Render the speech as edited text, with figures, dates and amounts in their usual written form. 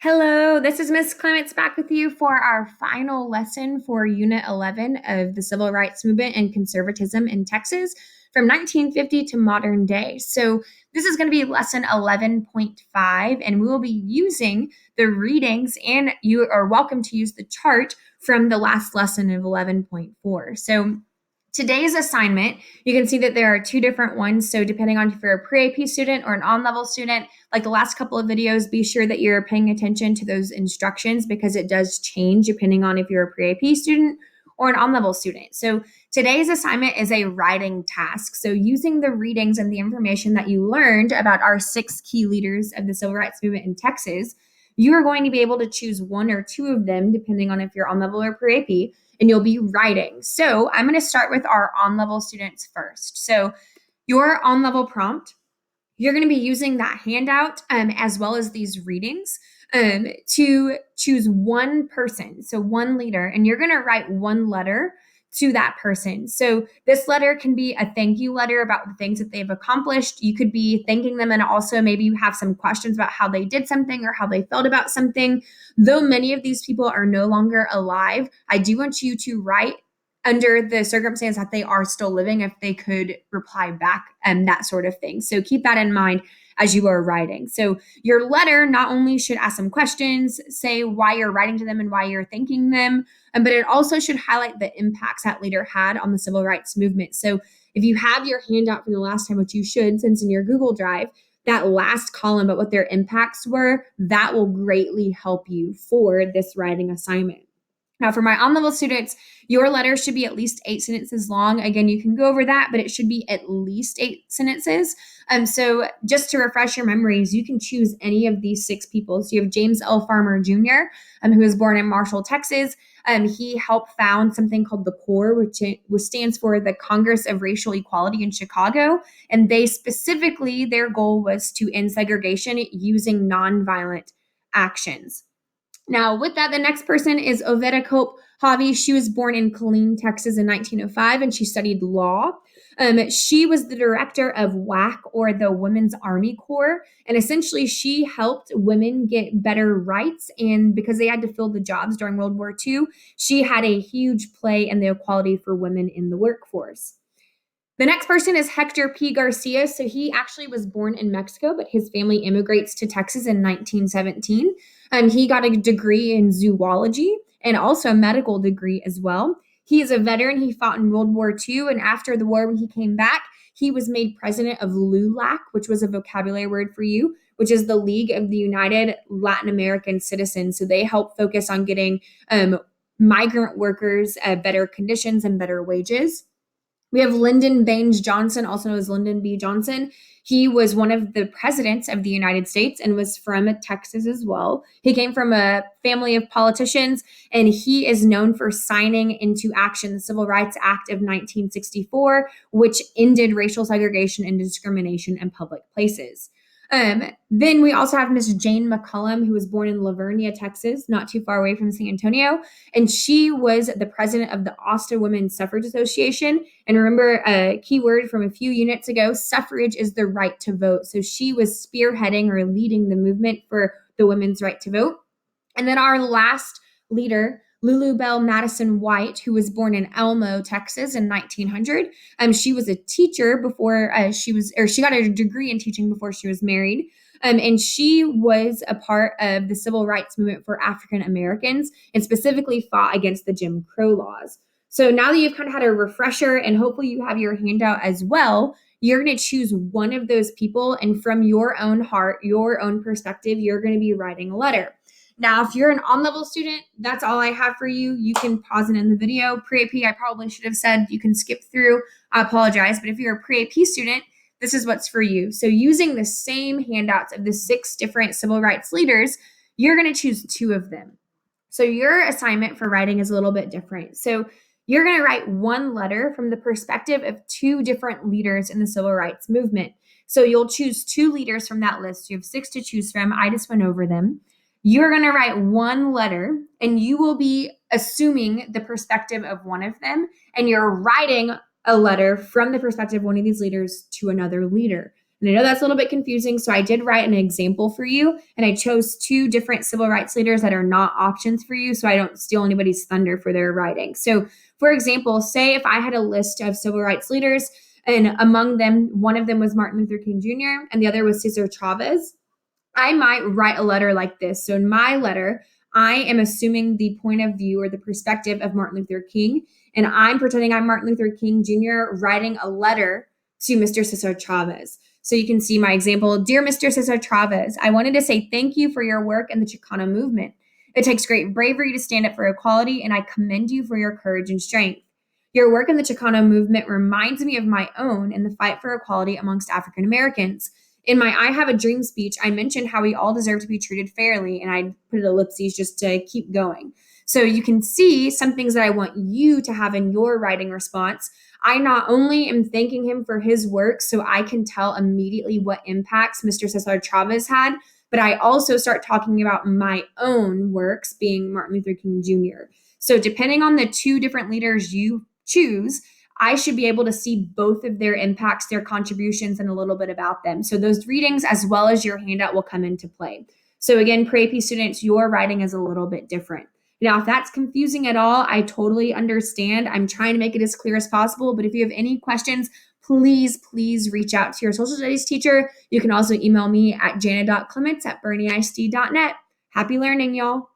Hello, this is Miss Clements back with you for our final lesson for Unit 11 of the Civil Rights Movement and Conservatism in Texas from 1950 to modern day. So this is going to be lesson 11.5, and we will be using the readings, and you are welcome to use the chart from the last lesson of 11.4. So today's assignment, you can see that there are two different ones. So depending on if you're a pre-AP student or an on-level student, like the last couple of videos, be sure that you're paying attention to those instructions because it does change depending on if you're a pre-AP student or an on-level student. So today's assignment is a writing task. So using the readings and the information that you learned about our 6 key leaders of the Civil Rights Movement in Texas, you are going to be able to choose one or two of them depending on if you're on-level or pre-AP, and you'll be writing. So I'm going to start with our on-level students first. So your on-level prompt, you're going to be using that handout as well as these readings to choose one person, so one leader, and you're going to write one letter to that person. So this letter can be a thank you letter about the things that they've accomplished. You could be thanking them, and also maybe you have some questions about how they did something or how they felt about something. Though many of these people are no longer alive, I do want you to write under the circumstance that they are still living, if they could reply back and that sort of thing. So keep that in mind as you are writing. So your letter not only should ask some questions, say why you're writing to them and why you're thanking them, but it also should highlight the impacts that leader had on the civil rights movement. So if you have your handout from the last time, which you should, since in your Google Drive, that last column about what their impacts were, that will greatly help you for this writing assignment. Now, for my on-level students, your letter should be at least 8 sentences long. Again, you can go over that, but it should be at least 8 sentences. So just to refresh your memories, you can choose any of these 6 people. So you have James L. Farmer Jr., who was born in Marshall, Texas. He helped found something called the CORE, which stands for the Congress of Racial Equality in Chicago. And they specifically, their goal was to end segregation using nonviolent actions. Now, with that, the next person is Oveta Cope Hobby. She was born in Killeen, Texas in 1905, and she studied law. She was the director of WAC, or the Women's Army Corps, and essentially she helped women get better rights, and because they had to fill the jobs during World War II, she had a huge play in the equality for women in the workforce. The next person is Hector P. Garcia. So he actually was born in Mexico, but his family immigrates to Texas in 1917. He got a degree in zoology and also a medical degree as well. He is a veteran. He fought in World War II, and after the war, when he came back, he was made president of LULAC, which was a vocabulary word for you, which is the League of the United Latin American Citizens. So they help focus on getting migrant workers better conditions and better wages. We have Lyndon B Johnson, also known as Lyndon B Johnson. He was one of the presidents of the United States and was from Texas as well. He came from a family of politicians, and he is known for signing into action the Civil Rights Act of 1964, which ended racial segregation and discrimination in public places. Then we also have Miss Jane McCullum, who was born in Lavernia, Texas, not too far away from San Antonio. And she was the president of the Austin Women's Suffrage Association. And remember a key word from a few units ago, suffrage is the right to vote. So she was spearheading or leading the movement for the women's right to vote. And then our last leader, Lulubelle Madison White, who was born in Elmo, Texas in 1900. She was a teacher before she got a degree in teaching before she was married. And she was a part of the civil rights movement for African Americans and specifically fought against the Jim Crow laws. So now that you've kind of had a refresher and hopefully you have your handout as well, you're going to choose one of those people, and from your own heart, your own perspective, you're going to be writing a letter. Now, if you're an on-level student, that's all I have for you. You can pause it in the video. Pre-AP, I probably should have said you can skip through. I apologize. But if you're a pre-AP student, this is what's for you. So using the same handouts of the 6 different civil rights leaders, you're going to choose 2 of them. So your assignment for writing is a little bit different. So you're going to write one letter from the perspective of 2 different leaders in the civil rights movement. So you'll choose 2 leaders from that list. You have 6 to choose from. I just went over them. You're going to write one letter, and you will be assuming the perspective of one of them, and you're writing a letter from the perspective of one of these leaders to another leader. And I know that's a little bit confusing, so I did write an example for you, and I chose two different civil rights leaders that are not options for you so I don't steal anybody's thunder for their writing. So, for example, say if I had a list of civil rights leaders, and among them, one of them was Martin Luther King Jr., and the other was Cesar Chavez, I might write a letter like this. So in my letter, I am assuming the point of view or the perspective of Martin Luther King, and I'm pretending I'm Martin Luther King Jr. writing a letter to Mr. Cesar Chavez. So you can see my example. Dear Mr. Cesar Chavez, I wanted to say thank you for your work in the Chicano movement. It takes great bravery to stand up for equality, and I commend you for your courage and strength. Your work in the Chicano movement reminds me of my own in the fight for equality amongst African Americans. In my I Have a Dream speech, I mentioned how we all deserve to be treated fairly, and I put ellipses just to keep going. So you can see some things that I want you to have in your writing response. I not only am thanking him for his work so I can tell immediately what impacts Mr. Cesar Chavez had, but I also start talking about my own works, being Martin Luther King Jr. So depending on the two different leaders you choose, I should be able to see both of their impacts, their contributions, and a little bit about them. So those readings, as well as your handout, will come into play. So again, PreAP students, your writing is a little bit different. Now, if that's confusing at all, I totally understand. I'm trying to make it as clear as possible, but if you have any questions, please reach out to your social studies teacher. You can also email me at jana.clements@bernieisd.net. Happy learning, y'all.